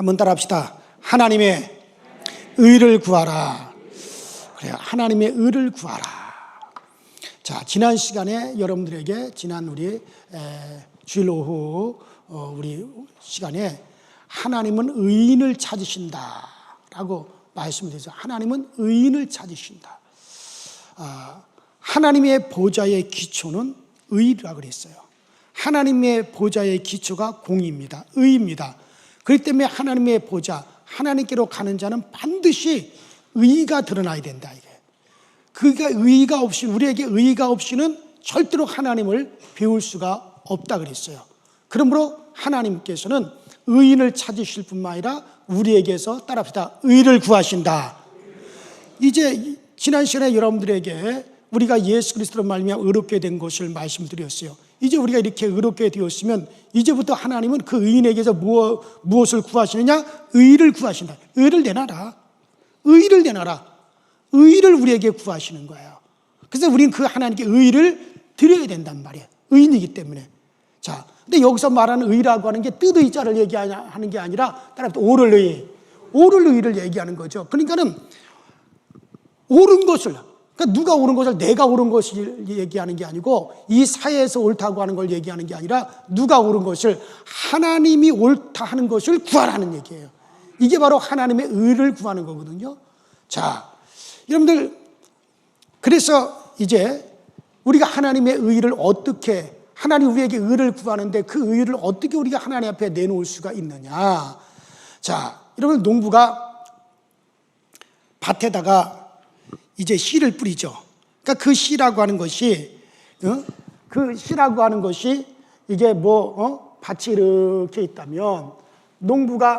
한번 따라합시다. 하나님의 의를 구하라. 그래요. 하나님의 의를 구하라. 자, 지난 시간에 여러분들에게 지난 우리 주일 오후 우리 시간에 하나님은 의인을 찾으신다라고 말씀을 드렸죠. 하나님은 의인을 찾으신다. 하나님의 보좌의 기초는 의라고 그랬어요. 하나님의 보좌의 기초가 공의입니다. 의입니다. 그렇기 때문에 하나님의 보좌, 하나님께로 가는 자는 반드시 의가 드러나야 된다. 이게. 그가 의가 없이, 우리에게 의가 없이는 절대로 하나님을 배울 수가 없다 그랬어요. 그러므로 하나님께서는 의인을 찾으실 뿐만 아니라 우리에게서 따라합시다. 의를 구하신다. 이제 지난 시간에 여러분들에게 우리가 예수 그리스도로 말미암아 의롭게 된 것을 말씀드렸어요. 이제 우리가 이렇게 의롭게 되었으면 이제부터 하나님은 그 의인에게서 무엇을 구하시느냐? 의를 구하신다. 의를 내놔라. 의를 내놔라. 의를 우리에게 구하시는 거예요. 그래서 우리는 그 하나님께 의를 드려야 된단 말이에요. 의인이기 때문에. 자, 근데 여기서 말하는 의라고 하는 게 뜻의자를 얘기하는 게 아니라 따라서 옳을 의, 옳을 의를 얘기하는 거죠. 그러니까는 옳은 것을, 그러니까 누가 옳은 것을 내가 옳은 것을 얘기하는 게 아니고 이 사회에서 옳다고 하는 걸 얘기하는 게 아니라 누가 옳은 것을 하나님이 옳다 하는 것을 구하라는 얘기예요. 이게 바로 하나님의 의를 구하는 거거든요. 자, 여러분들, 그래서 이제 우리가 하나님의 의를 어떻게, 하나님 우리에게 의를 구하는데 그 의를 어떻게 우리가 하나님 앞에 내놓을 수가 있느냐. 자, 여러분, 농부가 밭에다가 이제 씨를 뿌리죠. 그러니까 그 씨라고 하는 것이, 그 씨라고 하는 것이 이게 밭이 이렇게 있다면 농부는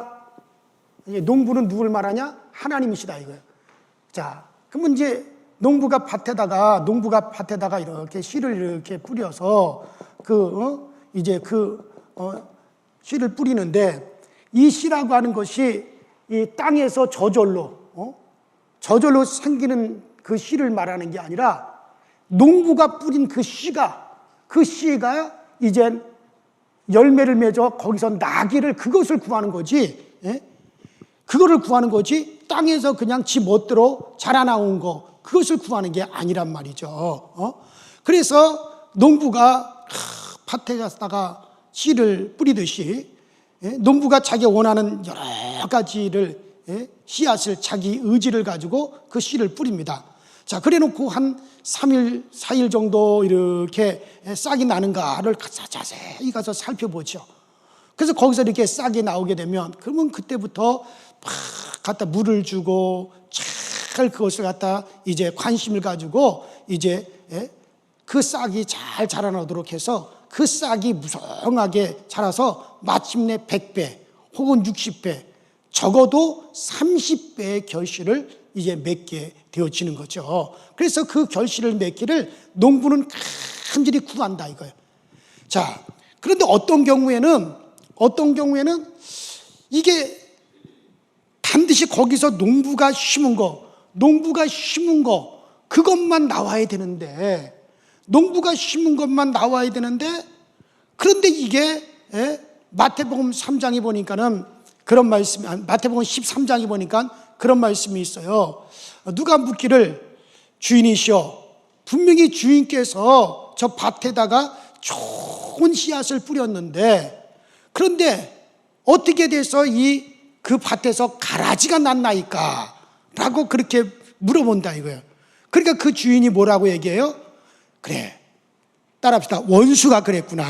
누굴 말하냐? 하나님이시다 이거예요. 자, 그러면 이제 농부가 밭에다가 이렇게 씨를 이렇게 뿌려서 씨를 뿌리는데 이 씨라고 하는 것이 이 땅에서 저절로 생기는 그 씨를 말하는 게 아니라 농부가 뿌린 그 씨가 이제 열매를 맺어 거기서 나기를 그것을 구하는 거지. 예? 그거를 구하는 거지 땅에서 그냥 지 멋대로 자라나온 거 그것을 구하는 게 아니란 말이죠. 그래서 농부가 밭에 갔다가 씨를 뿌리듯이 농부가 자기 원하는 여러 가지를 씨앗을 자기 의지를 가지고 그 씨를 뿌립니다. 자, 그래 놓고 한 3일, 4일 정도 이렇게 싹이 나는가를 자세히 가서 살펴보죠. 그래서 거기서 이렇게 싹이 나오게 되면 그러면 그때부터 막 갖다 물을 주고 잘 그것을 갖다 이제 관심을 가지고 이제 그 싹이 잘 자라나도록 해서 그 싹이 무성하게 자라서 마침내 100배 혹은 60배 적어도 30배의 결실을 이제 맺게 되어지는 거죠. 그래서 그 결실을 맺기를 농부는 간절히 구한다 이거예요. 자, 그런데 어떤 경우에는 이게 반드시 거기서 농부가 심은 거 그것만 나와야 되는데 그런데 이게 마태복음 3장에 보니까는 그런 말씀이, 마태복음 13장에 보니까 그런 말씀이 있어요. 누가 묻기를 주인이시여, 분명히 주인께서 저 밭에다가 좋은 씨앗을 뿌렸는데 그런데 어떻게 돼서 그 밭에서 가라지가 났나이까? 라고 그렇게 물어본다 이거예요. 그러니까 그 주인이 뭐라고 얘기해요? 그래, 따라합시다. 원수가 그랬구나.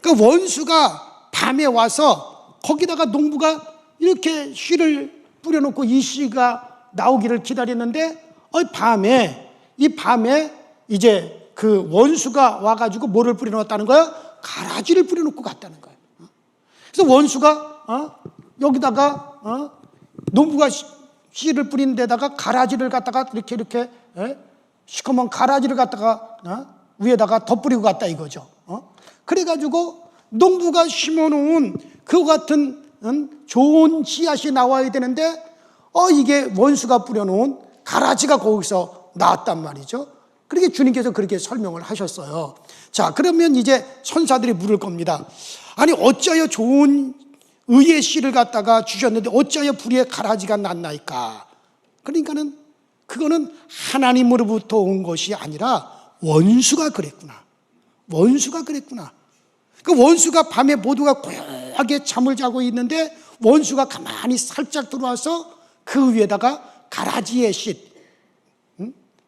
그러니까 원수가 밤에 와서 거기다가 농부가 이렇게 씨를 뿌려놓고 이 씨가 나오기를 기다렸는데 이 밤에 이제 그 원수가 와가지고 뭐를 뿌려놓았다는 거야? 가라지를 뿌려놓고 갔다는 거야. 그래서 원수가 여기다가 농부가 씨를 뿌린 데다가 가라지를 갖다가 이렇게 시커먼 가라지를 갖다가 위에다가 덧뿌리고 갔다 이거죠. 그래가지고 농부가 심어놓은 그 같은 좋은 씨앗이 나와야 되는데 이게 원수가 뿌려놓은 가라지가 거기서 나왔단 말이죠. 그렇게 주님께서 그렇게 설명을 하셨어요. 자, 그러면 이제 천사들이 물을 겁니다. 아니 어찌하여 좋은 의의 씨를 갖다가 주셨는데 어찌하여 불의의 가라지가 났나이까? 그러니까는 그거는 하나님으로부터 온 것이 아니라 원수가 그랬구나. 원수가 그랬구나. 그 원수가 밤에 모두가 고요하게 잠을 자고 있는데 원수가 가만히 살짝 들어와서 그 위에다가 가라지의 씨,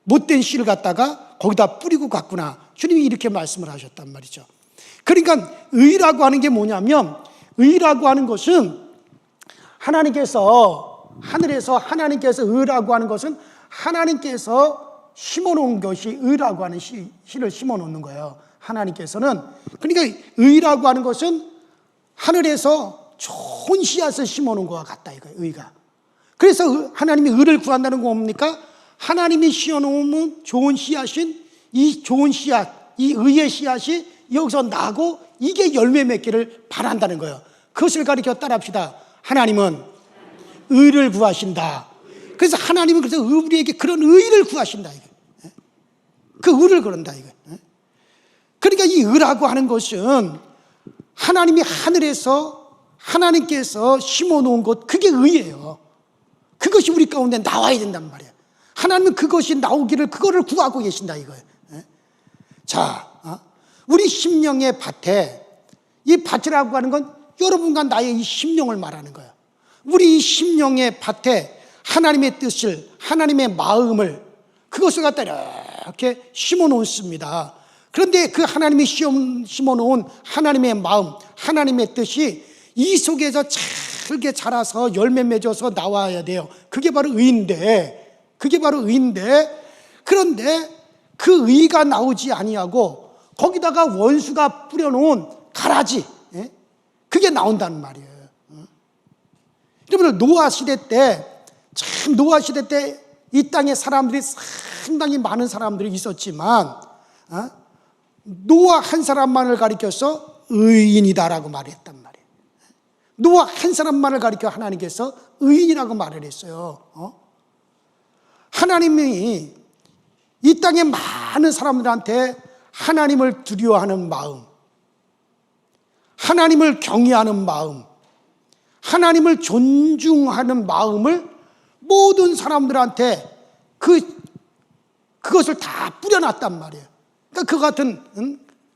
못된 씨를 갖다가 거기다 뿌리고 갔구나. 주님이 이렇게 말씀을 하셨단 말이죠. 그러니까 의라고 하는 게 뭐냐면, 의라고 하는 것은 하나님께서 하늘에서 하나님께서 의라고 하는 것은 하나님께서 심어놓은 것이 의라고 하는 씨를 심어놓는 거예요. 하나님께서는. 그러니까 의라고 하는 것은 하늘에서 좋은 씨앗을 심어놓은 것과 같다 이거예요. 의가. 그래서 하나님이 의를 구한다는 건 뭡니까? 하나님이 씌워놓으면 좋은 씨앗인 이 좋은 씨앗, 이 의의 씨앗이 여기서 나고 이게 열매 맺기를 바란다는 거예요. 그것을 가리켜 따라합시다. 하나님은 의를 구하신다. 그래서 하나님은 그래서 우리에게 그런 의를 구하신다. 그 의를 그런다. 그러니까 이 의라고 하는 것은 하나님이 하늘에서 하나님께서 심어놓은 것, 그게 의예요. 그것이 우리 가운데 나와야 된단 말이에요. 하나님은 그것이 나오기를 그거를 구하고 계신다 이거예요. 자, 우리 심령의 밭에, 이 밭이라고 하는 건 여러분과 나의 이 심령을 말하는 거예요. 우리 이 심령의 밭에 하나님의 뜻을, 하나님의 마음을, 그것을 갖다 이렇게 심어 놓습니다. 그런데 그 하나님이 심어 놓은 하나님의 마음, 하나님의 뜻이 이 속에서 잘게 자라서 열매 맺어서 나와야 돼요. 그게 바로 의인데, 그런데 그 의가 나오지 아니하고 거기다가 원수가 뿌려놓은 가라지, 그게 나온다는 말이에요. 여러분들 노아 시대 때, 참 노아 시대 때 이 땅에 사람들이 상당히 많은 사람들이 있었지만 노아 한 사람만을 가리켜서 의인이다라고 말했단 말이에요. 노아 한 사람만을 가리켜 하나님께서 의인이라고 말을 했어요. 하나님이 이 땅의 많은 사람들한테 하나님을 두려워하는 마음, 하나님을 경외하는 마음, 하나님을 존중하는 마음을 모든 사람들한테 그것을 다 뿌려놨단 말이에요. 그러니까 그 같은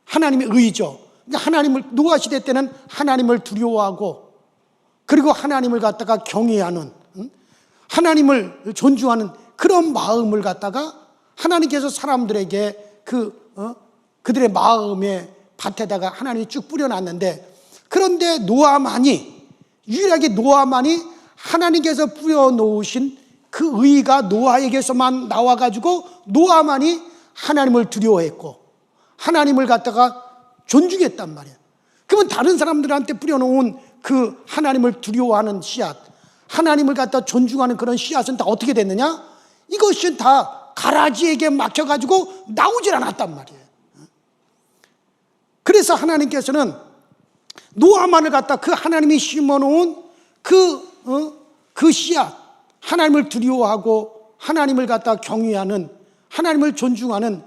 하나님의 의죠. 그러니까 하나님을, 노아 시대 때는 하나님을 두려워하고 그리고 하나님을 갖다가 경외하는, 하나님을 존중하는 그런 마음을 갖다가 하나님께서 사람들에게 그들의 마음의 밭에다가 하나님이 쭉 뿌려놨는데, 그런데 유일하게 노아만이 하나님께서 뿌려놓으신 그 의가 노아에게서만 나와가지고 노아만이 하나님을 두려워했고 하나님을 갖다가 존중했단 말이에요. 그러면 다른 사람들한테 뿌려놓은 그 하나님을 두려워하는 씨앗, 하나님을 갖다 존중하는 그런 씨앗은 다 어떻게 됐느냐? 이것이 다 가라지에게 막혀가지고 나오질 않았단 말이에요. 그래서 하나님께서는 노아만을 갖다 그 하나님이 심어놓은 그 씨앗, 하나님을 두려워하고 하나님을 갖다 경외하는, 하나님을 존중하는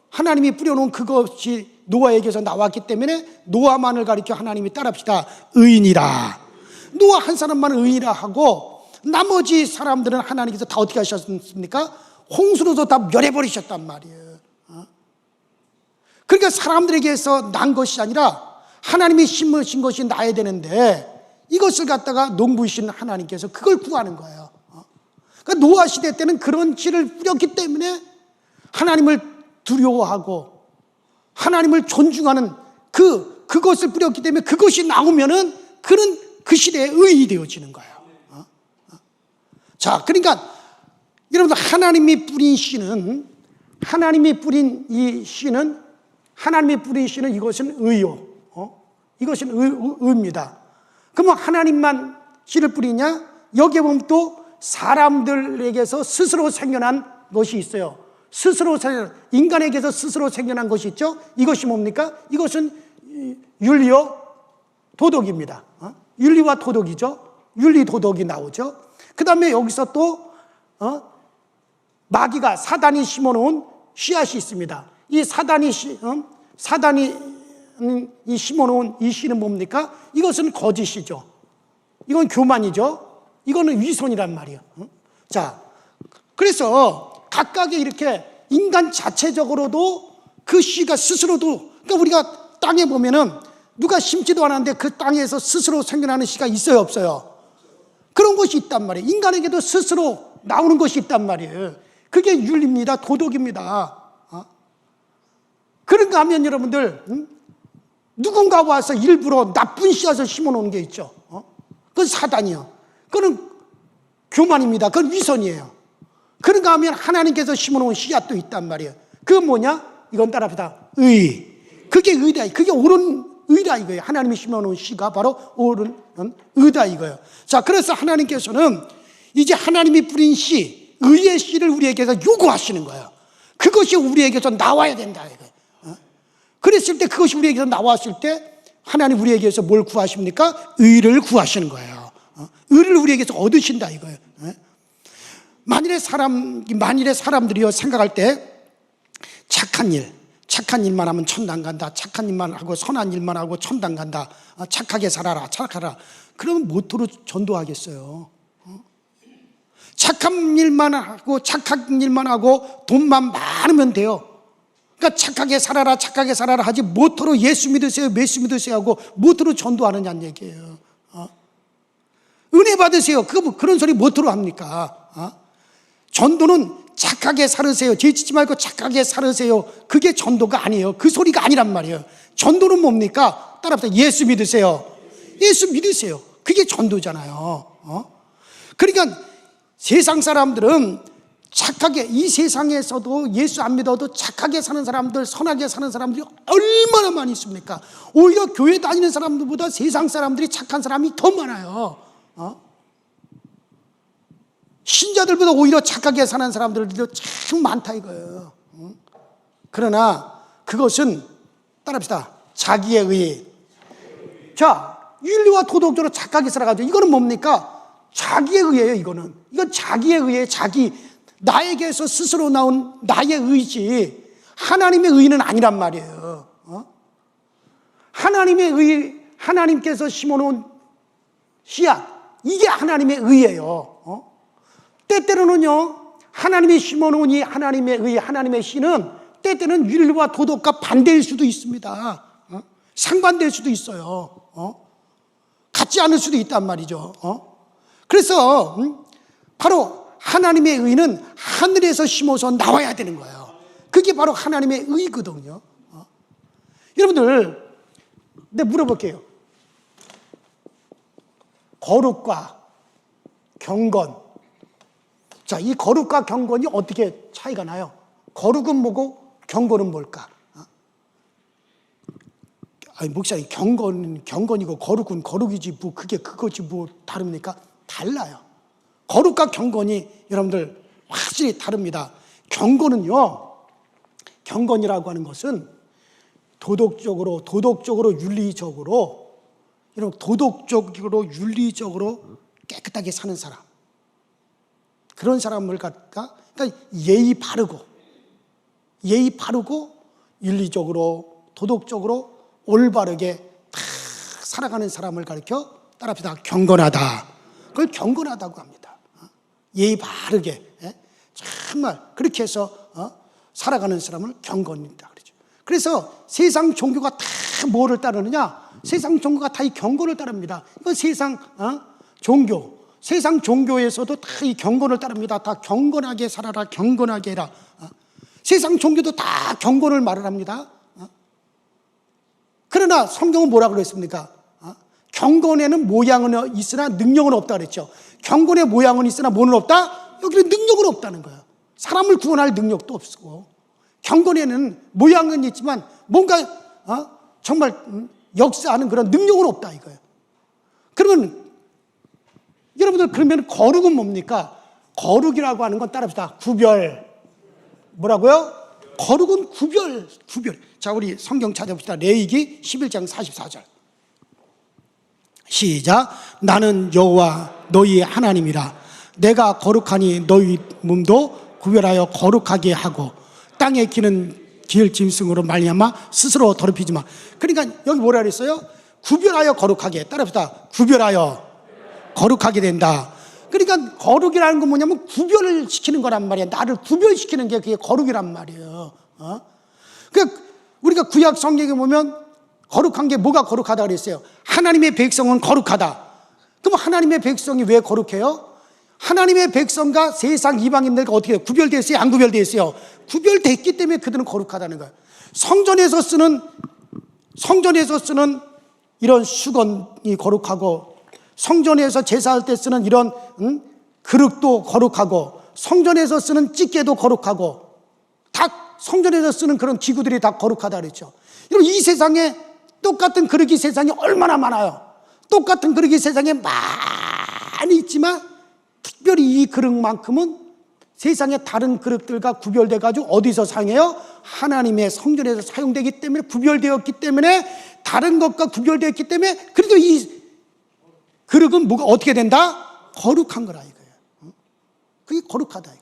하나님이 뿌려놓은 그것이 노아에게서 나왔기 때문에 노아만을 가리켜 하나님이 따라합시다. 의인이라. 노아 한 사람만 의인이라 하고 나머지 사람들은 하나님께서 다 어떻게 하셨습니까? 홍수로도 다 멸해버리셨단 말이에요. 그러니까 사람들에게서 난 것이 아니라 하나님이 심으신 것이 나야 되는데 이것을 갖다가 농부이신 하나님께서 그걸 구하는 거예요. 그러니까 노아 시대 때는 그런 씨를 뿌렸기 때문에 하나님을 두려워하고 하나님을 존중하는 그것을 뿌렸기 때문에 그것이 나오면은 그 시대의 의인이 되어지는 거예요. 자, 그러니까 여러분들 하나님이 뿌린 씨는 이것은 의요. 이것은 의입니다. 그러면 하나님만 씨를 뿌리냐? 여기에 보면 또 사람들에게서 스스로 생겨난 것이 있어요. 인간에게서 스스로 생겨난 것이 있죠. 이것이 뭡니까? 이것은 윤리요 도덕입니다. 윤리와 도덕이죠. 윤리 도덕이 나오죠. 그 다음에 여기서 또 마귀가 사단이 심어놓은 씨앗이 있습니다. 이 사단이 이 심어놓은 이 씨는 뭡니까? 이것은 거짓이죠. 이건 교만이죠. 이거는 위선이란 말이에요. 자, 그래서 각각의 이렇게 인간 자체적으로도 그 씨가 스스로도, 그러니까 우리가 땅에 보면은 누가 심지도 않았는데 그 땅에서 스스로 생겨나는 씨가 있어요, 없어요? 그런 것이 있단 말이에요. 인간에게도 스스로 나오는 것이 있단 말이에요. 그게 윤리입니다. 도덕입니다. 그런가 하면 여러분들, 누군가 와서 일부러 나쁜 씨앗을 심어놓은 게 있죠. 그건 사단이요. 그건 교만입니다. 그건 위선이에요. 그런가 하면 하나님께서 심어놓은 씨앗도 있단 말이에요. 그건 뭐냐? 이건 따라합시다. 의. 그게 의다. 그게 옳은 의다 이거예요. 하나님이 심어놓은 씨가 바로 옳은 의다 이거예요. 자, 그래서 하나님께서는 이제 하나님이 뿌린 씨, 의의 씨를 우리에게서 요구하시는 거예요. 그것이 우리에게서 나와야 된다 이거예요. 그랬을 때, 그것이 우리에게서 나왔을 때 하나님 우리에게서 뭘 구하십니까? 의를 구하시는 거예요. 의를 우리에게서 얻으신다 이거예요. 만일에 사람들이요 생각할 때 착한 일만 하면 천당 간다. 착한 일만 하고 선한 일만 하고 천당 간다. 착하게 살아라, 착하라. 그러면 모토로 전도하겠어요? 착한 일만 하고 돈만 많으면 돼요. 그러니까 착하게 살아라 하지 모토로 예수 믿으세요 하고 모토로 전도하느냐는 얘기예요. 은혜 받으세요. 그런 소리 모토로 합니까? 전도는 착하게 살으세요. 죄 짓지 말고 착하게 살으세요. 그게 전도가 아니에요. 그 소리가 아니란 말이에요. 전도는 뭡니까? 따라합시다. 예수 믿으세요. 예수 믿으세요. 그게 전도잖아요. 그러니까 세상 사람들은 착하게, 이 세상에서도 예수 안 믿어도 착하게 사는 사람들, 선하게 사는 사람들이 얼마나 많이 있습니까? 오히려 교회 다니는 사람들보다 세상 사람들이 착한 사람이 더 많아요. 신자들보다 오히려 착하게 사는 사람들도 참 많다 이거예요. 그러나 그것은 따라합시다. 자기의 의. 자, 윤리와 도덕적으로 착하게 살아가지고 이거는 뭡니까? 자기의 의예요. 이건 자기의 의예요. 나에게서 스스로 나온 나의 의지, 하나님의 의는 아니란 말이에요. 하나님의 의, 하나님께서 심어놓은 씨앗, 이게 하나님의 의예요. 때때로는요, 하나님이 심어놓은 이 하나님의 의, 하나님의 씨는 때때는 윤리와 도덕과 반대일 수도 있습니다. 상반될 수도 있어요. 같지 않을 수도 있단 말이죠. 그래서 바로 하나님의 의는 하늘에서 심어서 나와야 되는 거예요. 그게 바로 하나님의 의거든요. 여러분들, 내가 물어볼게요. 거룩과 경건. 자, 이 거룩과 경건이 어떻게 차이가 나요? 거룩은 뭐고 경건은 뭘까? 아니, 목사님, 경건은 경건이고 거룩은 거룩이지 뭐 그거지 뭐 다릅니까? 달라요. 거룩과 경건이 여러분들 확실히 다릅니다. 경건은요, 경건이라고 하는 것은 도덕적으로 윤리적으로, 이런 도덕적으로 윤리적으로 깨끗하게 사는 사람, 그런 사람을 갖다, 그러니까 예의 바르고 윤리적으로 도덕적으로 올바르게 다 살아가는 사람을 가리켜 따라합시다. 경건하다. 그걸 경건하다고 합니다. 예의 바르게, 정말 그렇게 해서 살아가는 사람을 경건이다 그러죠. 그래서 세상 종교가 다 뭐를 따르느냐? 세상 종교가 다 이 경건을 따릅니다. 이거 세상 종교에서도 다 이 경건을 따릅니다. 다 경건하게 살아라, 경건하게 해라. 세상 종교도 다 경건을 말을 합니다. 그러나 성경은 뭐라고 그랬습니까? 경건에는 모양은 있으나 능력은 없다 그랬죠. 경건의 모양은 있으나 뭐는 없다? 여기는 능력은 없다는 거예요. 사람을 구원할 능력도 없고, 경건에는 모양은 있지만 뭔가 정말 역사하는 그런 능력은 없다 이거예요. 그러면 여러분들, 그러면 거룩은 뭡니까? 거룩이라고 하는 건 따라합시다. 구별. 뭐라고요? 거룩은 구별. 자, 우리 성경 찾아봅시다. 레위기 11장 44절. 시작. 나는 여호와 너희의 하나님이라. 내가 거룩하니 너희 몸도 구별하여 거룩하게 하고 땅에 기는 기혈 짐승으로 말미암아 스스로 더럽히지 마. 그러니까 여기 뭐라 그랬어요? 구별하여 거룩하게. 따라합시다. 구별하여 거룩하게 된다. 그러니까 거룩이라는 건 뭐냐면 구별을 시키는 거란 말이야. 나를 구별시키는 게 그게 거룩이란 말이에요. 그러니까 우리가 구약 성경에 보면 거룩한 게 뭐가 거룩하다 그랬어요? 하나님의 백성은 거룩하다. 그럼 하나님의 백성이 왜 거룩해요? 하나님의 백성과 세상 이방인들과 어떻게 해요? 구별됐어요? 안 구별됐어요? 구별됐기 때문에 그들은 거룩하다는 거예요. 성전에서 쓰는 이런 수건이 거룩하고, 성전에서 제사할 때 쓰는 이런 그릇도 거룩하고, 성전에서 쓰는 찌개도 거룩하고, 다 성전에서 쓰는 그런 기구들이 다 거룩하다 그랬죠. 여러분, 이 세상에 똑같은 그릇이 세상에 얼마나 많아요. 똑같은 그릇이 세상에 많이 있지만 특별히 이 그릇만큼은 세상의 다른 그릇들과 구별돼 가지고 어디서 사용해요? 하나님의 성전에서 사용되기 때문에, 구별되었기 때문에, 다른 것과 구별되었기 때문에, 그래도 이 그릇은 뭐가 어떻게 된다? 거룩한 거라 이거예요. 그게 거룩하다.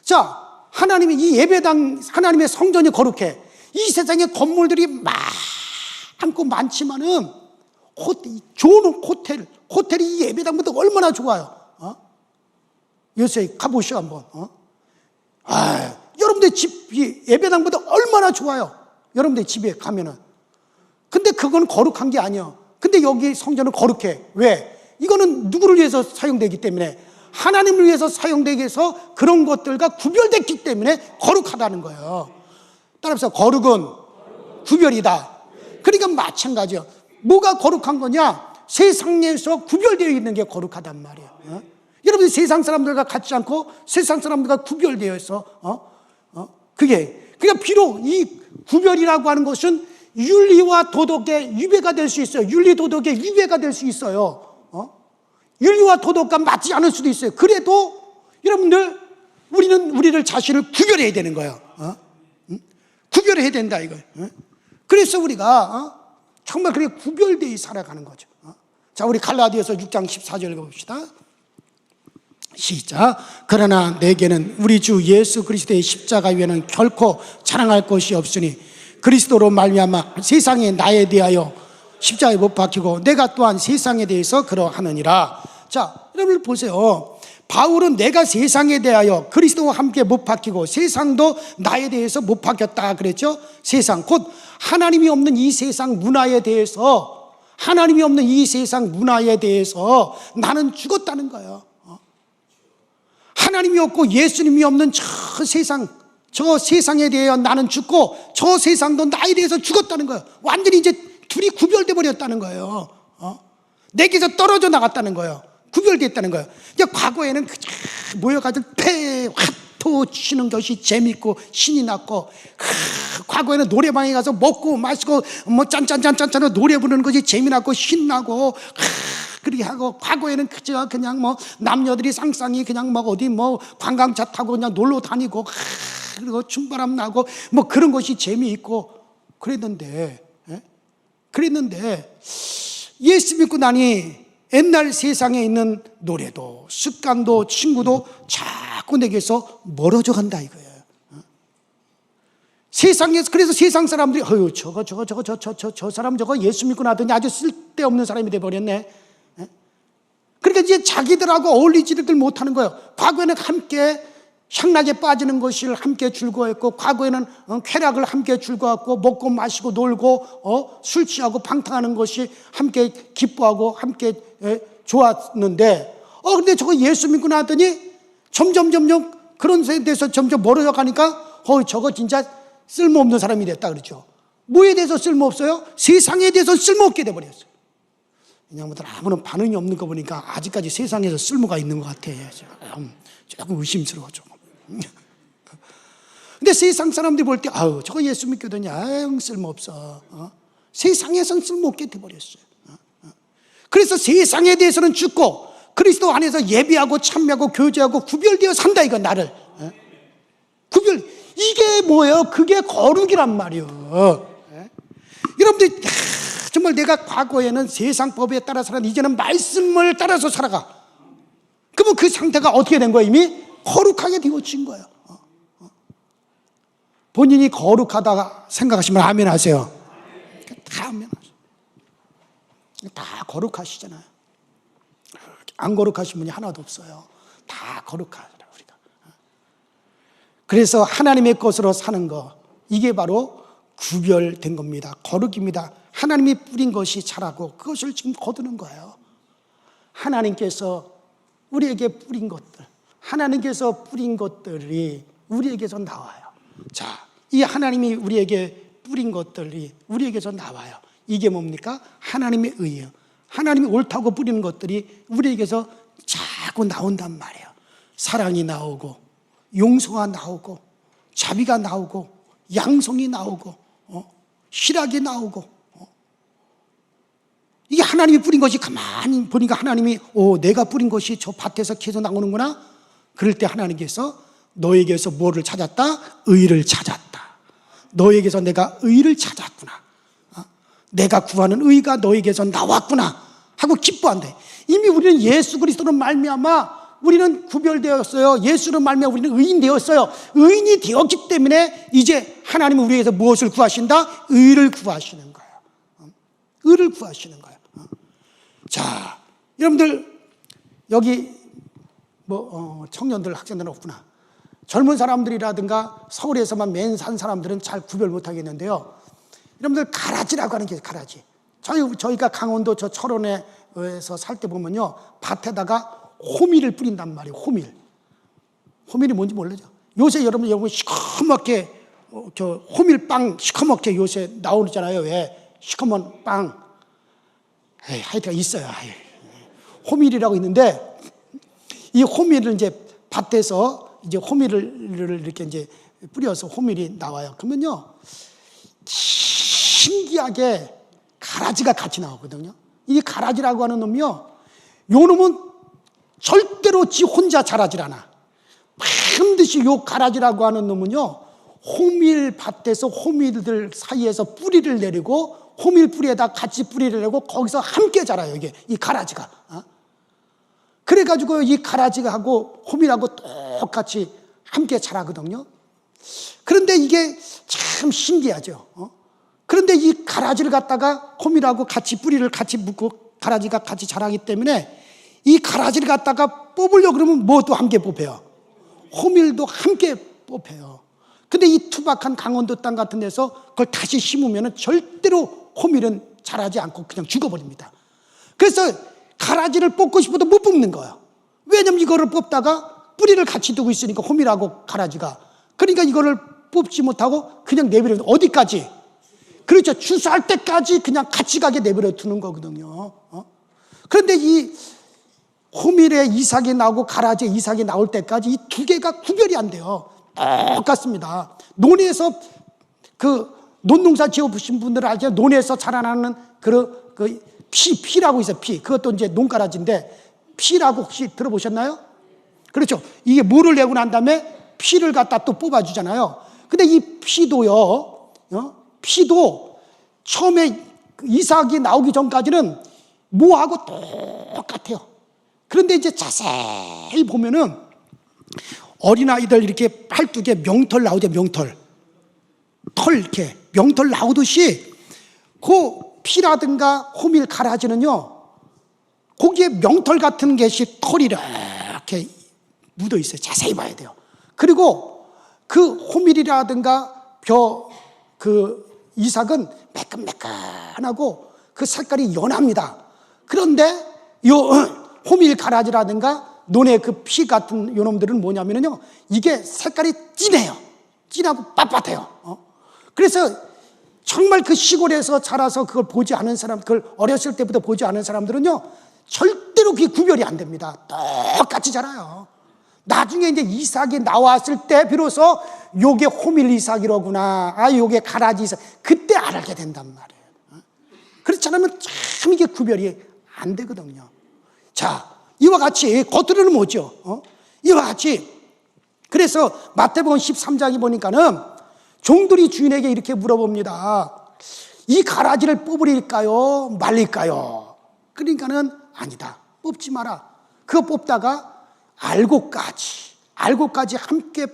자, 하나님의 이 예배당, 하나님의 성전이 거룩해. 이 세상에 건물들이 많고 많지만은 좋은 호텔이 이 예배당보다 얼마나 좋아요. 요새 가보시오 한번. 여러분들 집 예배당보다 얼마나 좋아요. 여러분들 집에 가면은. 근데 그건 거룩한 게 아니야. 근데 여기 성전은 거룩해. 왜? 이거는 누구를 위해서 사용되기 때문에, 하나님을 위해서 사용되기 위해서 그런 것들과 구별됐기 때문에 거룩하다는 거예요. 따라서 거룩은 구별이다. 그러니까 마찬가지예요. 뭐가 거룩한 거냐? 세상에서 구별되어 있는 게 거룩하단 말이에요. 여러분이 세상 사람들과 같지 않고 세상 사람들과 구별되어 있어. 그러니까 비록 이 구별이라고 하는 것은 윤리와 도덕의 위배가 될 수 있어요. 윤리 도덕의 위배가 될 수 있어요. 윤리와 도덕과 맞지 않을 수도 있어요. 그래도 여러분들, 우리는 우리를 자신을 구별해야 되는 거예요. 구별해야 된다 이거. 그래서 우리가 정말 그렇게 구별되어 살아가는 거죠. 자, 우리 갈라디아서 6장 14절 읽어봅시다. 시작. 그러나 내게는 우리 주 예수 그리스도의 십자가 외에는 결코 자랑할 것이 없으니 그리스도로 말미암아 세상에 나에 대하여 십자가에 못 박히고 내가 또한 세상에 대해서 그러하느니라. 자, 여러분 보세요. 바울은 내가 세상에 대하여 그리스도와 함께 못 박히고 세상도 나에 대해서 못 박혔다 그랬죠. 세상, 곧 하나님이 없는 이 세상 문화에 대해서, 하나님이 없는 이 세상 문화에 대해서 나는 죽었다는 거예요. 하나님이 없고 예수님이 없는 저 세상에 대해 나는 죽고 저 세상도 나에 대해서 죽었다는 거예요. 완전히 이제 둘이 구별돼 버렸다는 거예요. 내게서 떨어져 나갔다는 거예요. 구별됐다는 거예요. 이제 과거에는 모여가지고 화토 치는 것이 재밌고 신이 났고, 과거에는 노래방에 가서 먹고 마시고 뭐 짠짠짠짠짠 노래 부르는 것이 재미났고 신나고 그렇게 하고, 과거에는 그냥 뭐 남녀들이 쌍쌍이 그냥 뭐 어디 뭐 관광차 타고 그냥 놀러 다니고 그리고 춤바람 나고 뭐 그런 것이 재미있고 그랬는데 예수 믿고 나니 옛날 세상에 있는 노래도 습관도 친구도 자꾸 내게서 멀어져 간다 이거예요. 세상에서, 그래서 세상 사람들이 저 사람 저거 예수 믿고 나더니 아주 쓸데없는 사람이 돼버렸네. 그러니까 이제 자기들하고 어울리지를 못하는 거예요. 과거에는 함께 향락에 빠지는 것을 함께 즐거워했고, 과거에는 쾌락을 함께 즐거웠고, 먹고 마시고 놀고 술 취하고 방탕하는 것이 함께 기뻐하고 함께 좋았는데, 근데 저거 예수 믿고 나더니 점점 그런 데서 점점 멀어져 가니까 저거 진짜 쓸모없는 사람이 됐다 그러죠. 뭐에 대해서 쓸모없어요? 세상에 대해서 쓸모없게 돼버렸어요. 왜냐하면 아무런 반응이 없는 거 보니까 아직까지 세상에서 쓸모가 있는 것 같아. 조금 의심스러워 좀. 근데 세상 사람들이 볼 때 저거 예수 믿거든요. 쓸모없어. 세상에선 쓸모없게 돼버렸어요. 그래서 세상에 대해서는 죽고 그리스도 안에서 예배하고 참여하고 교제하고 구별되어 산다 이거 나를. 이게 뭐예요? 그게 거룩이란 말이에요. 여러분들 정말 내가 과거에는 세상 법에 따라 살았는데 이제는 말씀을 따라서 살아가. 그러면 그 상태가 어떻게 된 거예요? 이미 거룩하게 되어진 거예요. 본인이 거룩하다 생각하시면 아멘 하세요. 다 아멘 하세요. 다 거룩하시잖아요. 안 거룩하신 분이 하나도 없어요. 다 거룩하더라 우리가. 그래서 하나님의 것으로 사는 거, 이게 바로 구별된 겁니다. 거룩입니다. 하나님이 뿌린 것이 자라고 그것을 지금 거두는 거예요. 하나님께서 우리에게 뿌린 것들, 하나님께서 뿌린 것들이 우리에게서 나와요. 자, 이 하나님이 우리에게 뿌린 것들이 우리에게서 나와요. 이게 뭡니까? 하나님의 의예요. 하나님이 옳다고 뿌리는 것들이 우리에게서 자꾸 나온단 말이에요. 사랑이 나오고, 용서가 나오고, 자비가 나오고, 양성이 나오고, 희락이 나오고. 이게 하나님이 뿌린 것이 가만히 보니까 하나님이 내가 뿌린 것이 저 밭에서 계속 나오는구나. 그럴 때 하나님께서 너에게서 뭐를 찾았다? 의를 찾았다. 너에게서 내가 의를 찾았구나. 내가 구하는 의가 너에게서 나왔구나 하고 기뻐한대. 이미 우리는 예수 그리스도로 말미암아 우리는 구별되었어요. 예수로 말미암아 우리는 의인 되었어요. 의인이 되었기 때문에 이제 하나님은 우리에게서 무엇을 구하신다? 의를 구하시는 거예요. 의를 구하시는 거예요. 자, 여러분들 여기 청년들, 학생들은 없구나. 젊은 사람들이라든가 서울에서만 맨 산 사람들은 잘 구별 못 하겠는데요. 여러분들 가라지라고 하는 게 있어요. 가라지. 저희가 강원도 저 철원에서 살 때 보면요, 밭에다가 호밀을 뿌린단 말이에요. 호밀이 뭔지 모르죠. 요새 여러분 시커멓게 저 호밀빵 시커멓게 요새 나오잖아요. 왜? 시커먼 빵. 하여튼 있어요. 호밀이라고 있는데 이 호밀을 이제 밭에서 이제 호밀을 이렇게 이제 뿌려서 호밀이 나와요. 그러면요, 신기하게 가라지가 같이 나오거든요. 이 가라지라고 하는 놈이요, 요 놈은 절대로 지 혼자 자라질 않아. 반드시 요 가라지라고 하는 놈은요, 호밀 밭에서 호밀들 사이에서 뿌리를 내리고 호밀 뿌리에다 같이 뿌리를 내고 거기서 함께 자라요. 이게 이 가라지가. 그래가지고 이 가라지가 하고 호밀하고 똑같이 함께 자라거든요. 그런데 이게 참 신기하죠. 그런데 이 가라지를 갖다가 호밀하고 같이 뿌리를 같이 묶고 가라지가 같이 자라기 때문에 이 가라지를 갖다가 뽑으려고 그러면 뭐도 함께 뽑혀요? 호밀도 함께 뽑혀요. 근데 이 투박한 강원도 땅 같은 데서 그걸 다시 심으면 절대로 호밀은 자라지 않고 그냥 죽어버립니다. 그래서 가라지를 뽑고 싶어도 못 뽑는 거예요. 왜냐면 이거를 뽑다가 뿌리를 같이 두고 있으니까 호밀하고 가라지가. 그러니까 이거를 뽑지 못하고 그냥 내버려, 어디까지? 그렇죠. 추수할 때까지 그냥 같이 가게 내버려 두는 거거든요. 그런데 이 호밀의 이삭이 나오고 가라지의 이삭이 나올 때까지 이 두 개가 구별이 안 돼요. 똑같습니다. 논에서 논농사 지어보신 분들은 알죠? 논에서 자라나는 피라고 있어요. 피. 그것도 이제 논가라지인데 피라고 혹시 들어보셨나요? 그렇죠. 이게 물을 내고 난 다음에 피를 갖다 또 뽑아주잖아요. 근데 이 피도요, 피도 처음에 이삭이 나오기 전까지는 뭐하고 똑같아요. 그런데 이제 자세히 보면은 어린아이들 이렇게 팔뚝에 명털 나오죠. 명털. 이렇게 명털 나오듯이 그 피라든가 호밀 가라지는요, 거기에 명털 같은 것이 털이 이렇게 묻어 있어요. 자세히 봐야 돼요. 그리고 그 호밀이라든가 이삭은 매끈매끈하고 그 색깔이 연합니다. 그런데 요 호밀 가라지라든가 논의 그 피 같은 요 놈들은 뭐냐면요, 이게 색깔이 진해요. 진하고 빳빳해요. 그래서 정말 그 시골에서 자라서 그걸 보지 않은 사람, 그걸 어렸을 때부터 보지 않은 사람들은요, 절대로 그게 구별이 안 됩니다. 똑같이 자라요. 나중에 이제 이삭이 나왔을 때 비로소 요게 호밀 이삭이로구나, 요게 가라지 이삭, 그때 알게 된단 말이에요. 그렇지 않으면 참 이게 구별이 안 되거든요. 자, 이와 같이 겉으로는 뭐죠? 이와 같이, 그래서 마태복음 13장에 보니까는 종들이 주인에게 이렇게 물어봅니다. 이 가라지를 뽑으릴까요? 말릴까요? 그러니까는 아니다. 뽑지 마라. 그거 뽑다가 알고까지 함께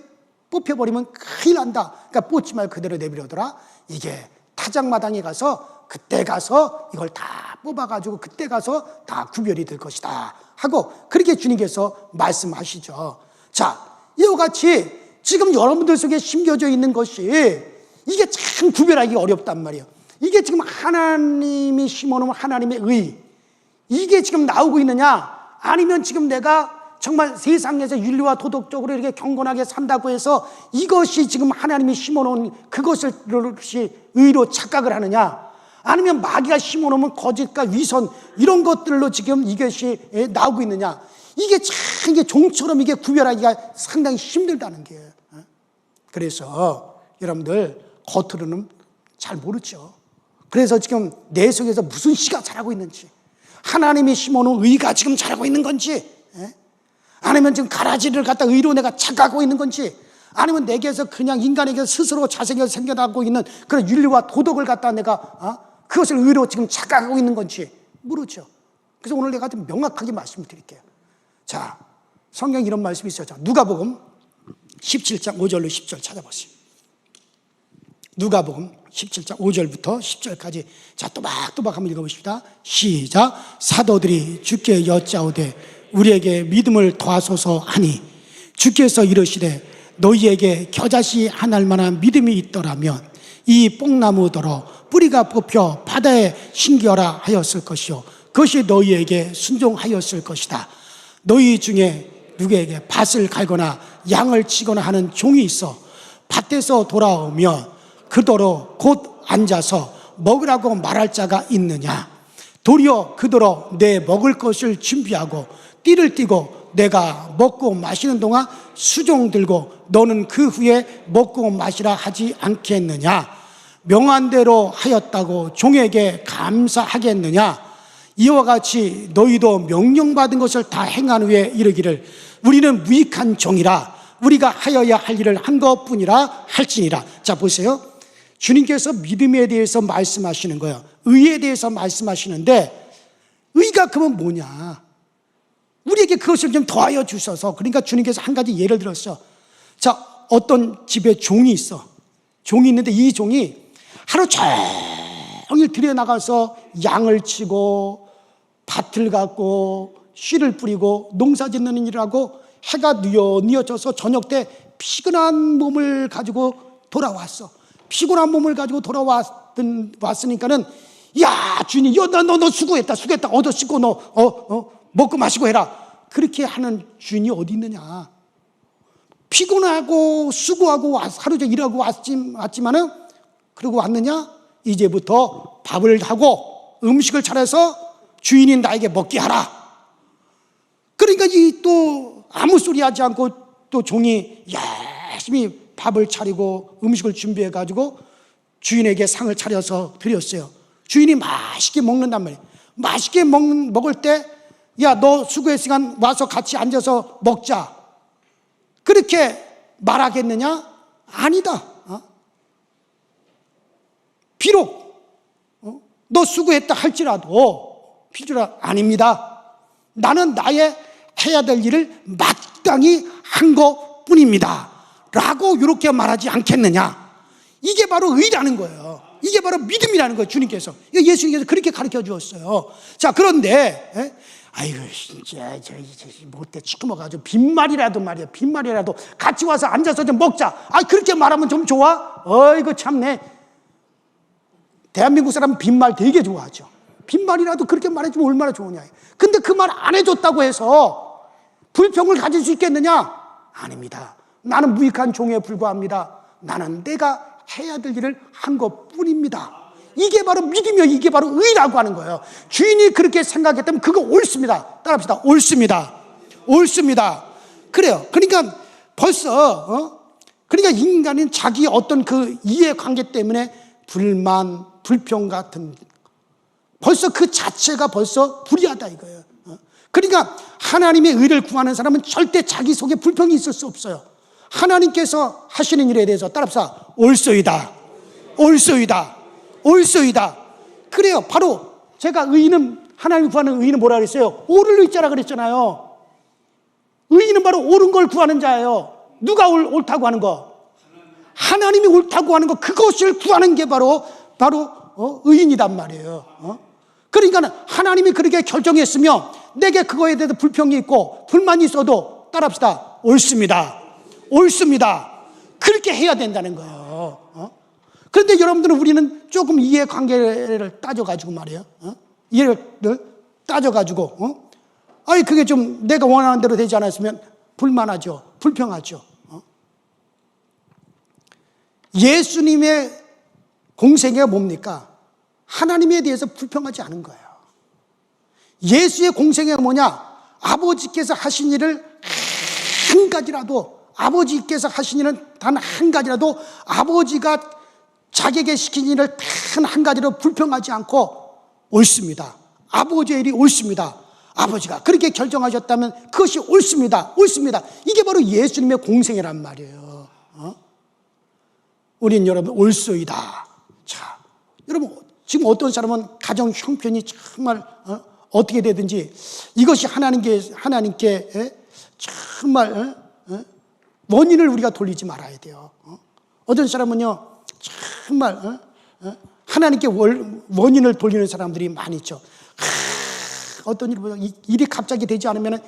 뽑혀버리면 큰일 난다. 그러니까 뽑지 말고 그대로 내버려둬라. 이게 타작마당에 가서 그때 가서 이걸 다 뽑아가지고 그때 가서 다 구별이 될 것이다 하고 그렇게 주님께서 말씀하시죠. 자, 이와 같이 지금 여러분들 속에 심겨져 있는 것이 이게 참 구별하기 어렵단 말이에요. 이게 지금 하나님이 심어놓은 하나님의 의, 이게 지금 나오고 있느냐, 아니면 지금 내가 정말 세상에서 윤리와 도덕적으로 이렇게 경건하게 산다고 해서 이것이 지금 하나님이 심어놓은 그것을 의로 착각을 하느냐, 아니면 마귀가 심어놓은 거짓과 위선 이런 것들로 지금 이것이 나오고 있느냐, 이게 참 이게 종처럼 이게 구별하기가 상당히 힘들다는 게. 그래서 여러분들 겉으로는 잘 모르죠. 그래서 지금 내 속에서 무슨 씨가 자라고 있는지, 하나님이 심어놓은 의가 지금 자라고 있는 건지, 아니면 지금 가라지를 갖다 의로 내가 착각하고 있는 건지, 아니면 내게서 그냥 인간에게 스스로 자생해서 생겨나고 있는 그런 윤리와 도덕을 갖다 내가 그것을 의로 지금 착각하고 있는 건지 모르죠. 그래서 오늘 내가 좀 명확하게 말씀을 드릴게요. 자, 성경 이런 말씀이 있어요. 자, 누가복음 17장 5절로 10절 찾아보세요. 누가복음 17장 5절부터 10절까지 자, 또박또박 한번 읽어보십시다. 시작. 사도들이 주께 여짜오되 우리에게 믿음을 더하소서 하니 주께서 이르시되 너희에게 겨자씨 하나일 만한 믿음이 있더라면 이 뽕나무더러 뿌리가 뽑혀 바다에 심겨라 하였을 것이요 그것이 너희에게 순종하였을 것이다. 너희 중에 누구에게 밭을 갈거나 양을 치거나 하는 종이 있어 밭에서 돌아오면 그더러 곧 앉아서 먹으라고 말할 자가 있느냐. 도리어 그더러 내 먹을 것을 준비하고 띠를 띠고 내가 먹고 마시는 동안 수종 들고 너는 그 후에 먹고 마시라 하지 않겠느냐. 명한 대로 하였다고 종에게 감사하겠느냐. 이와 같이 너희도 명령받은 것을 다 행한 후에 이르기를 우리는 무익한 종이라 우리가 하여야 할 일을 한 것뿐이라 할지니라. 자, 보세요. 주님께서 믿음에 대해서 말씀하시는 거예요. 의에 대해서 말씀하시는데 의가 그러면 뭐냐. 우리에게 그것을 좀 더하여 주셔서, 그러니까 주님께서 한 가지 예를 들었어요. 자, 어떤 집에 종이 있어. 종이 있는데 이 종이 하루 종일 들여나가서 양을 치고 밭을 갖고 씨를 뿌리고 농사 짓는 일을 하고 해가 뉘어져서 저녁 때 피곤한 몸을 가지고 돌아왔어. 피곤한 몸을 가지고 돌아왔으니까는 야, 주인이 너 수고했다. 얻어 씻고 너 먹고 마시고 해라. 그렇게 하는 주인이 어디 있느냐. 피곤하고 수고하고 하루 종일 일하고 왔지만은 그러고 왔느냐? 이제부터 밥을 하고 음식을 차려서 주인이 나에게 먹게 하라. 그러니까 이 또 아무 소리 하지 않고 또 종이 열심히 밥을 차리고 음식을 준비해 가지고 주인에게 상을 차려서 드렸어요. 주인이 맛있게 먹는단 말이에요. 맛있게 먹을 때 야, 너 수고했으니까 와서 같이 앉아서 먹자. 그렇게 말하겠느냐? 아니다. 비록 너 수고했다 할지라도 아닙니다. 나는 나의 해야 될 일을 마땅히 한 것뿐입니다. 라고 이렇게 말하지 않겠느냐. 이게 바로 의라는 거예요. 이게 바로 믿음이라는 거예요. 주님께서. 예수님께서 그렇게 가르쳐 주었어요. 자, 그런데 아이고 진짜 저 못돼 시커머가지고 빈말이라도 말이야. 빈말이라도 같이 와서 앉아서 좀 먹자. 그렇게 말하면 좀 좋아? 어이구 참네. 대한민국 사람은 빈말 되게 좋아하죠. 빈말이라도 그렇게 말해주면 얼마나 좋으냐. 근데 그 말 안 해줬다고 해서 불평을 가질 수 있겠느냐? 아닙니다. 나는 무익한 종에 불과합니다. 나는 내가 해야 될 일을 한 것뿐입니다. 이게 바로 믿음이요. 이게 바로 의라고 하는 거예요. 주인이 그렇게 생각했다면 그거 옳습니다. 따라합시다. 옳습니다. 옳습니다. 그래요. 그러니까 벌써 그러니까 인간은 자기 어떤 그 이해관계 때문에 불만, 불평 같은 벌써 그 자체가 벌써 불의하다 이거예요. 그러니까 하나님의 의를 구하는 사람은 절대 자기 속에 불평이 있을 수 없어요. 하나님께서 하시는 일에 대해서 따라합시다. 옳소이다. 옳소이다. 옳소이다. 그래요. 바로 제가 의인은 하나님 구하는 의인은 뭐라 그랬어요? 옳을 의자라 그랬잖아요. 의인은 바로 옳은 걸 구하는 자예요. 누가 옳다고 하는 거? 하나님이 옳다고 하는 거, 그것을 구하는 게 바로 의인이란 말이에요. 그러니까 하나님이 그렇게 결정했으며 내게 그거에 대해서 불평이 있고 불만이 있어도 따라합시다. 옳습니다. 그렇게 해야 된다는 거예요. 그런데 여러분들은 우리는 조금 이해관계를 따져가지고 말이에요. 이해를 따져가지고 아니 그게 좀 내가 원하는 대로 되지 않았으면 불만하죠. 불평하죠. 예수님의 공생애가 뭡니까? 하나님에 대해서 불평하지 않은 거예요. 예수의 공생애가 뭐냐? 아버지께서 하신 일을 한 가지라도, 아버지께서 하신 일은 단 한 가지라도, 아버지가 자기에게 시킨 일을 단 한 가지로 불평하지 않고 옳습니다. 아버지의 일이 옳습니다. 아버지가 그렇게 결정하셨다면 그것이 옳습니다. 이게 바로 예수님의 공생애란 말이에요. 우린 여러분 옳소이다. 자, 여러분 지금 어떤 사람은 가정 형편이 정말 어떻게 되든지 이것이 하나님께 정말 원인을 우리가 돌리지 말아야 돼요. 어떤 사람은요 정말 하나님께 원인을 돌리는 사람들이 많이 있죠. 어떤 일이 갑자기 되지 않으면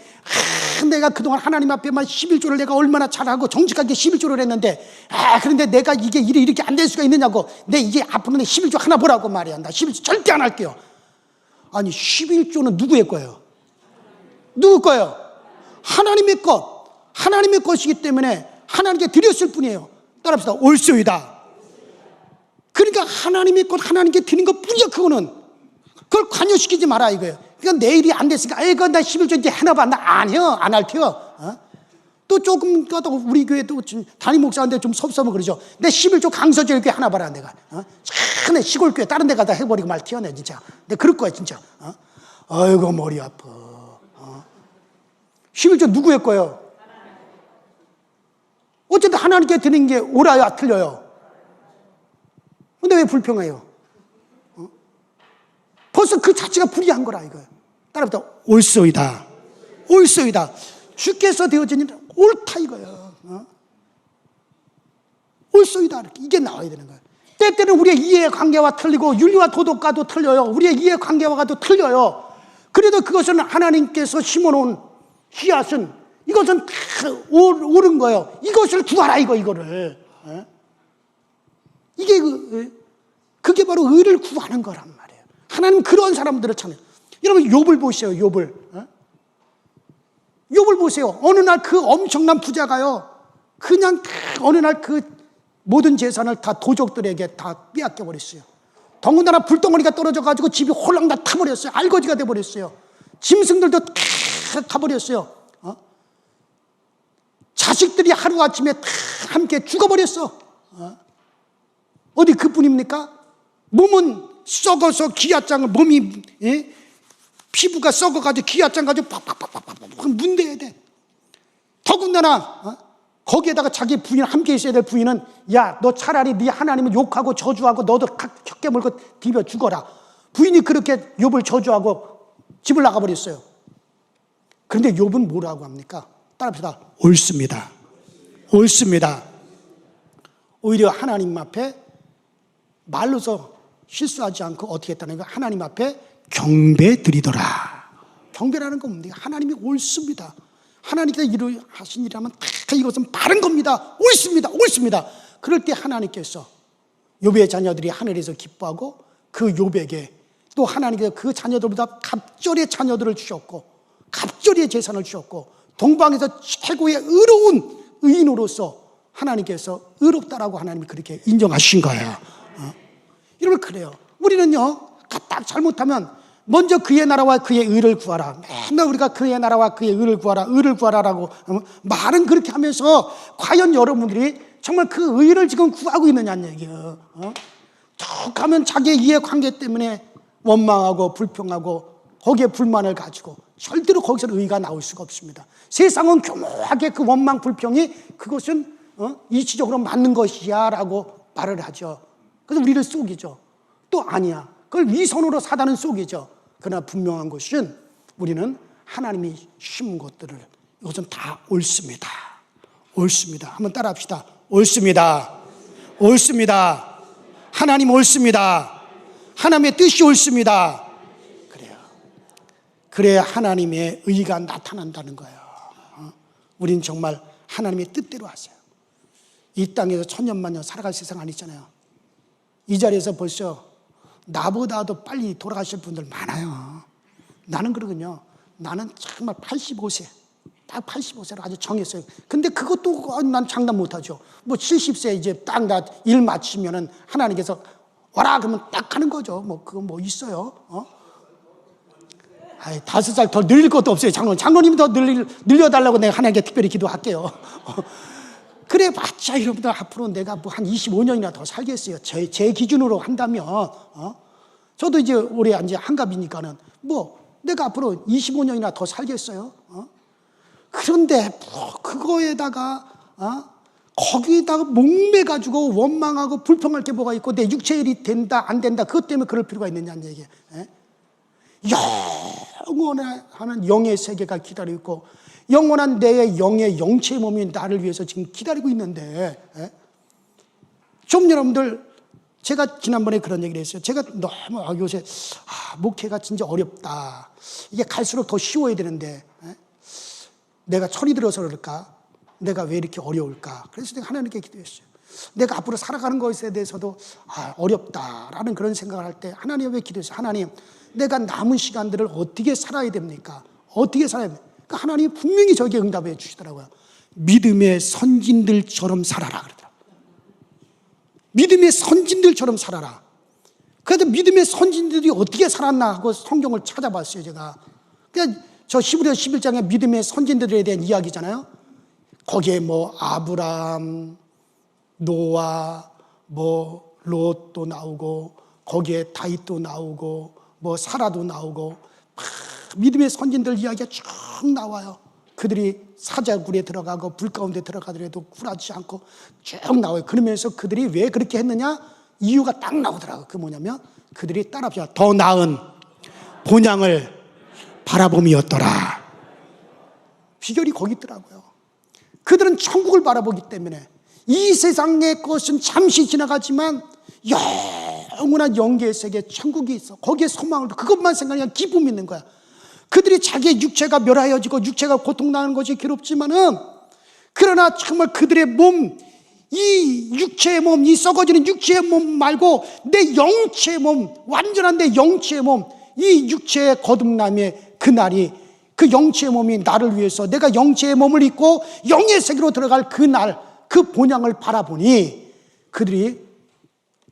내가 그동안 하나님 앞에만 11조를 내가 얼마나 잘하고 정직하게 11조를 했는데 그런데 내가 이게 일이 이렇게 안 될 수가 있느냐고, 내 이게 앞으로는 11조 하나 보라고 말이야. 나 11조 절대 안 할게요. 아니 11조는 누구의 거예요? 누구 거예요? 하나님의 것. 하나님의 것이기 때문에 하나님께 드렸을 뿐이에요. 따라합시다. 옳소이다. 그러니까 하나님의 것 하나님께 드린 것 뿐이야. 그걸 관여시키지 마라 이거예요. 그러니까 내 일이 안 됐으니까 이거 나 11조 이제 해놔봐. 나 안 해요. 안 할 테요. 또 조금 더 우리 교회도 담임 목사인데 좀 섭섭하고 그러죠. 내 11조 강서절 교회 하나 봐라 내가. 내 시골 교회 다른 데 가다 해버리고 말 튀어내 진짜. 내가 그럴 거야 진짜. 아이고 머리 아파. 11조 누구의 거예요? 어쨌든 하나님께 드리는 게 옳아요 틀려요? 근데 왜 불평해요? 벌써 그 자체가 불의한 거라 이거예요. 따라붙어 옳소이다. 주께서 되어진 일은 옳다 이거예요. 옳소이다 이게 나와야 되는 거예요. 때때는 우리의 이해관계와 틀리고 윤리와 도덕과도 틀려요. 우리의 이해관계와도 틀려요. 그래도 그것은 하나님께서 심어놓은 씨앗은 이것은 다 옳은 거예요. 이것을 구하라 이거를. 이게 그게 바로 의를 구하는 거란 말이에요. 하나님 그런 사람들을 찾는. 여러분 욥을 보세요. 욥을 보세요. 어느 날 그 엄청난 부자가요 그냥 어느 날 그 모든 재산을 다 도적들에게 다 빼앗겨 버렸어요. 더군다나 불덩어리가 떨어져가지고 집이 홀랑 다 타버렸어요. 알거지가 돼버렸어요. 짐승들도 다 타버렸어요. 자식들이 하루아침에 다 함께 죽어버렸어. 어디 그뿐입니까? 몸은 썩어서 기아장을 몸이 피부가 썩어가지고 기아장 가지고 팍팍팍팍팍 문대야 돼. 더군다나 거기에다가 자기 부인 함께 있어야 될 부인은 야 너 차라리 네 하나님을 욕하고 저주하고 너도 혀깨 물고 비벼 죽어라. 부인이 그렇게 욥을 저주하고 집을 나가버렸어요. 그런데 욥은 뭐라고 합니까? 따라합시다. 옳습니다. 오히려 하나님 앞에 말로서 실수하지 않고 어떻게 했다는 거 하나님 앞에 경배 드리더라. 경배라는 건 뭡니까? 하나님이 옳습니다. 하나님께서 하신 일이라면 다 이것은 바른 겁니다. 옳습니다. 그럴 때 하나님께서 욥의 자녀들이 하늘에서 기뻐하고 그 욥에게 또 하나님께서 그 자녀들보다 갑절의 자녀들을 주셨고 갑절의 재산을 주셨고 동방에서 최고의 의로운 의인으로서 하나님께서 의롭다라고 하나님이 그렇게 인정하신 거예요. 여러분 그래요. 우리는요 딱 잘못하면 먼저 그의 나라와 그의 의를 구하라. 맨날 우리가 그의 나라와 그의 의를 구하라라고 말은 그렇게 하면서 과연 여러분들이 정말 그 의를 지금 구하고 있느냐는 얘기예요. 쭉 가면 자기의 이해관계 때문에 원망하고 불평하고 거기에 불만을 가지고 절대로 거기서 의가 나올 수가 없습니다. 세상은 교묘하게 그 원망 불평이 그것은 이치적으로 맞는 것이야 라고 말을 하죠. 그래서 우리를 속이죠. 또 아니야. 그걸 위선으로 사단은 속이죠. 그러나 분명한 것은 우리는 하나님이 심은 것들을 이것은 다 옳습니다. 옳습니다. 한번 따라합시다. 옳습니다. 옳습니다. 하나님 옳습니다. 하나님의 뜻이 옳습니다. 그래요. 그래야 하나님의 의가 나타난다는 거예요. 우린 정말 하나님의 뜻대로 하세요. 이 땅에서 천년만년 살아갈 세상 아니잖아요. 이 자리에서 벌써 나보다도 빨리 돌아가실 분들 많아요. 나는 그러군요. 나는 정말 85세, 딱 85세로 아주 정했어요. 근데 그것도 난 장담 못하죠. 뭐 70세 이제 딱 나 일 마치면은 하나님께서 와라 그러면 딱 가는 거죠. 뭐 그거 뭐 있어요? 5살 더 늘릴 것도 없어요. 장로님이 더 늘려달라고 내가 하나님께 특별히 기도할게요. 그래 봤자 여러분들 앞으로 내가 뭐 한 25년이나 더 살겠어요. 제 기준으로 한다면 저도 이제 올해 이제 한갑이니까는 뭐 내가 앞으로 25년이나 더 살겠어요. 그런데 뭐 그거에다가 거기다가 목매가지고 원망하고 불평할 게 뭐가 있고 내 육체일이 된다 안 된다 그것 때문에 그럴 필요가 있느냐는 얘기예요. 영원한 영의 세계가 기다리고 있고 영원한 내 영의 영체의 몸이 나를 위해서 지금 기다리고 있는데 좀 여러분들 제가 지난번에 그런 얘기를 했어요. 제가 너무 요새 목회가 진짜 어렵다. 이게 갈수록 더 쉬워야 되는데 내가 철이 들어서 그럴까? 내가 왜 이렇게 어려울까? 그래서 내가 하나님께 기도했어요. 내가 앞으로 살아가는 것에 대해서도 어렵다라는 그런 생각을 할 때 하나님께 기도했어요. 하나님, 내가 남은 시간들을 어떻게 살아야 됩니까? 어떻게 살아야 됩니까? 그러니까 하나님이 분명히 저에게 응답해 주시더라고요. 믿음의 선진들처럼 살아라 그러더라고요. 믿음의 선진들처럼 살아라. 그래서 믿음의 선진들이 어떻게 살았나 하고 성경을 찾아봤어요, 제가. 그러니까 저 히브리서 11장에 믿음의 선진들에 대한 이야기잖아요. 거기에 뭐 아브라함, 노아, 뭐 롯도 나오고 거기에 다윗도 나오고 뭐 사라도 나오고 믿음의 선진들 이야기가 쭉 나와요. 그들이 사자굴에 들어가고 불 가운데 들어가더라도 굴하지 않고 쭉 나와요. 그러면서 그들이 왜 그렇게 했느냐? 이유가 딱 나오더라고요. 그 뭐냐면 그들이 따라합시다. 더 나은 본향을 바라봄이었더라. 비결이 거기 있더라고요. 그들은 천국을 바라보기 때문에 이 세상의 것은 잠시 지나가지만 영원한 영계의 세계 천국이 있어. 거기에 소망을 그것만 생각하면 기쁨이 있는 거야. 그들이 자기의 육체가 멸하여지고 육체가 고통나는 것이 괴롭지만은 그러나 정말 그들의 몸, 이 육체의 몸, 이 썩어지는 육체의 몸 말고 내 영체의 몸, 완전한 내 영체의 몸, 이 육체의 거듭남의 그날이 그 영체의 몸이 나를 위해서 내가 영체의 몸을 입고 영의 세계로 들어갈 그날 그 본향을 바라보니 그들이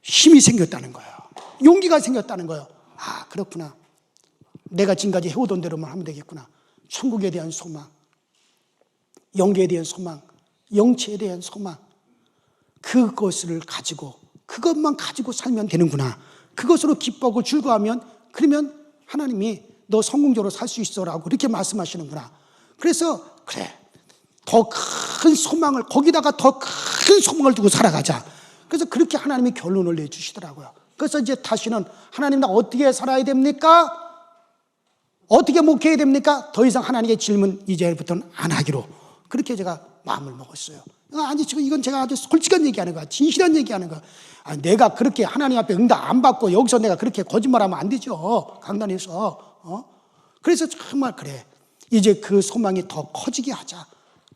힘이 생겼다는 거예요. 용기가 생겼다는 거예요. 그렇구나. 내가 지금까지 해오던 대로만 하면 되겠구나. 천국에 대한 소망, 영계에 대한 소망, 영체에 대한 소망, 그것을 가지고 그것만 가지고 살면 되는구나. 그것으로 기뻐하고 즐거워하면 그러면 하나님이 너 성공적으로 살 수 있어라고 그렇게 말씀하시는구나. 그래서 그래 더 큰 소망을 거기다가 더 큰 소망을 두고 살아가자. 그래서 그렇게 하나님이 결론을 내주시더라고요. 그래서 이제 다시는 하나님 나 어떻게 살아야 됩니까? 어떻게 목회해야 됩니까? 더 이상 하나님께 질문 이제부터는 안 하기로 그렇게 제가 마음을 먹었어요. 아니 지금 이건 제가 아주 솔직한 얘기하는 거야. 진실한 얘기하는 거야. 내가 그렇게 하나님 앞에 응답 안 받고 여기서 내가 그렇게 거짓말하면 안 되죠. 강단에서. 그래서 정말 그래. 이제 그 소망이 더 커지게 하자.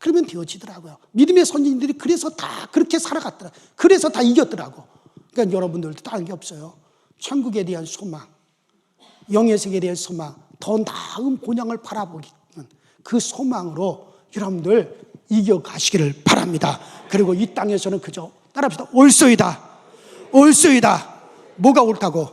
그러면 되어지더라고요. 믿음의 선진들이 그래서 다 그렇게 살아갔더라. 그래서 다 이겼더라고. 그러니까 여러분들도 다른 게 없어요. 천국에 대한 소망, 영의 세계에 대한 소망, 더 나은 본향을 바라보기는 그 소망으로 여러분들 이겨가시기를 바랍니다. 그리고 이 땅에서는 그저 따라합시다. 옳소이다. 옳소이다. 뭐가 옳다고?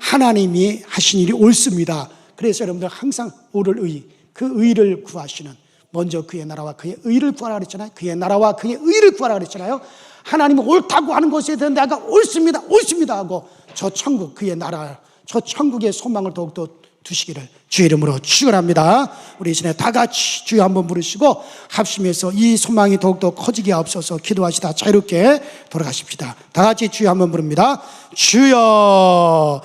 하나님이 하신 일이 옳습니다. 그래서 여러분들 항상 옳을 의, 그 의를 구하시는 먼저 그의 나라와 그의 의를 구하라 그랬잖아요. 그의 나라와 그의 의를 구하라 그랬잖아요. 하나님이 옳다고 하는 것에 대해서 내가 옳습니다. 옳습니다 하고 저 천국 그의 나라 저 천국의 소망을 더욱더 두시기를 주의 이름으로 축원합니다. 우리 이 시간에 다 같이 주여 한번 부르시고 합심해서 이 소망이 더욱더 커지게 하옵소서 기도하시다 자유롭게 돌아가십시다. 다 같이 주여 한번 부릅니다. 주여